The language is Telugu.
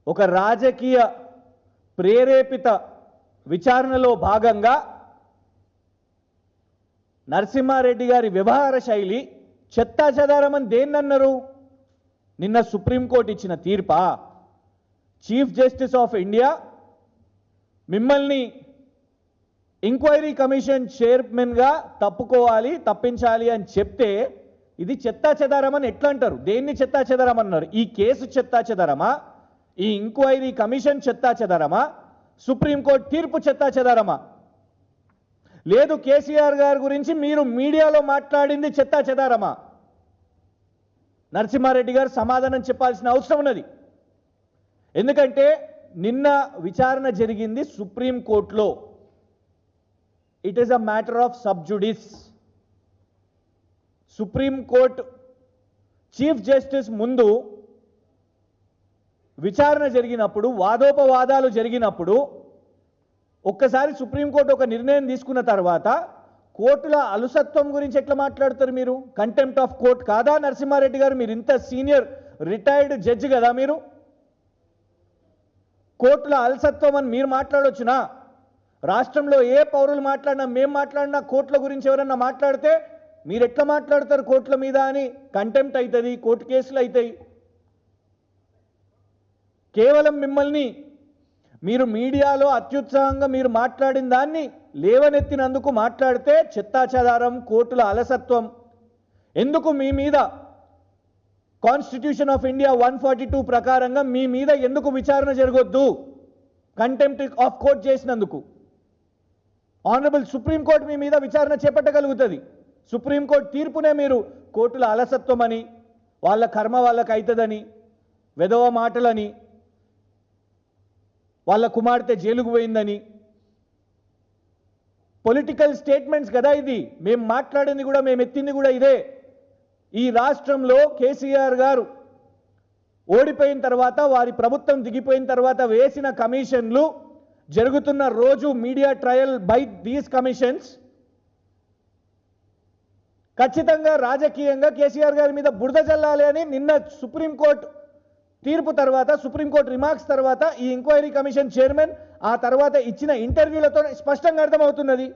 ఒక రాజకీయ ప్రేరేపిత విచారణలో భాగంగా నరసింహారెడ్డి గారి వ్యవహార శైలి చెత్తాచెదారమని దేన్నన్నారు? నిన్న సుప్రీంకోర్టు ఇచ్చిన తీర్పా? చీఫ్ జస్టిస్ ఆఫ్ ఇండియా మిమ్మల్ని ఎంక్వైరీ కమిషన్ చైర్మన్గా తప్పించాలి అని చెప్తే ఇది చెత్తాచెదారమని ఎట్లా అంటారు? దేన్ని చెత్తాచెదారమన్నారు? ఈ కేసు చెత్తాచెదారమా? ఈ ఎంక్వైరీ కమిషన్ చెత్తాచెదారమా? సుప్రీంకోర్టు తీర్పు చెత్తాచెదారమా? లేదు కేసీఆర్ గారి గురించి మీరు మీడియాలో మాట్లాడింది చెత్తాచెదారమా? నరసింహారెడ్డి గారు సమాధానం చెప్పాల్సిన అవసరం ఉన్నది. ఎందుకంటే నిన్న విచారణ జరిగింది సుప్రీంకోర్టులో. It is a matter of sub జుడిస్. Supreme court chief justice ముందు విచారణ జరిగినప్పుడు, వాదోపవాదాలు జరిగినప్పుడు ఒక్కసారి సుప్రీంకోర్టు ఒక నిర్ణయం తీసుకున్న తర్వాత కోర్టుల అలుసత్వం గురించి ఎట్లా మాట్లాడతారు మీరు? కంటెంప్ట్ ఆఫ్ కోర్ట్ కాదా నరసింహారెడ్డి గారు? మీరు ఇంత సీనియర్ రిటైర్డ్ జడ్జి కదా, మీరు కోర్టుల అలసత్వం అని మీరు మాట్లాడొచ్చునా? రాష్ట్రంలో ఏ పౌరులు మాట్లాడినా, మేము మాట్లాడినా, కోర్టుల గురించి ఎవరన్నా మాట్లాడితే మీరు ఎట్లా మాట్లాడతారు కోర్టుల మీద అని కంటెంప్ట్ అవుతుంది, కోర్టు కేసులు అవుతాయి. కేవలం మిమ్మల్ని మీరు మీడియాలో అత్యుత్సాహంగా మీరు మాట్లాడిన దాన్ని లేవనెత్తినందుకు మాట్లాడితే చెత్తాచెదారం, కోర్టుల అలసత్వం. ఎందుకు మీ మీద కాన్స్టిట్యూషన్ ఆఫ్ ఇండియా 142 ప్రకారంగా మీ మీద ఎందుకు విచారణ జరగొద్దు? కంటెంప్ట్ ఆఫ్ కోర్ట్ చేసినందుకు ఆనరబుల్ సుప్రీంకోర్టు మీ మీద విచారణ చేపట్టగలుగుతుంది. సుప్రీంకోర్టు తీర్పునే మీరు కోర్టుల అలసత్వం అని, వాళ్ళ కర్మ వాళ్ళకి అవుతుందని, వెధవ మాటలని, వాళ్ళ కుమార్తె జైలుకు పోయిందని, పొలిటికల్ స్టేట్మెంట్స్ కదా ఇది. మేము మాట్లాడింది కూడా, మేము ఎత్తింది కూడా ఇదే. ఈ రాష్ట్రంలో కేసీఆర్ గారు ఓడిపోయిన తర్వాత, వారి ప్రభుత్వం దిగిపోయిన తర్వాత వేసిన కమిషన్లు జరుగుతున్న రోజు media trial by these commissions ఖచ్చితంగా రాజకీయంగా కేసీఆర్ గారి మీద బురద చల్లాలి అని నిన్న సుప్రీంకోర్టు తీర్పు తర్వాత, సుప్రీంకోర్టు రిమార్క్స్ తర్వాత ఈ ఎంక్వైరీ కమిషన్ చైర్మన్ ఆ తర్వాత ఇచ్చిన ఇంటర్వ్యూలతో స్పష్టంగా అర్థమవుతున్నది.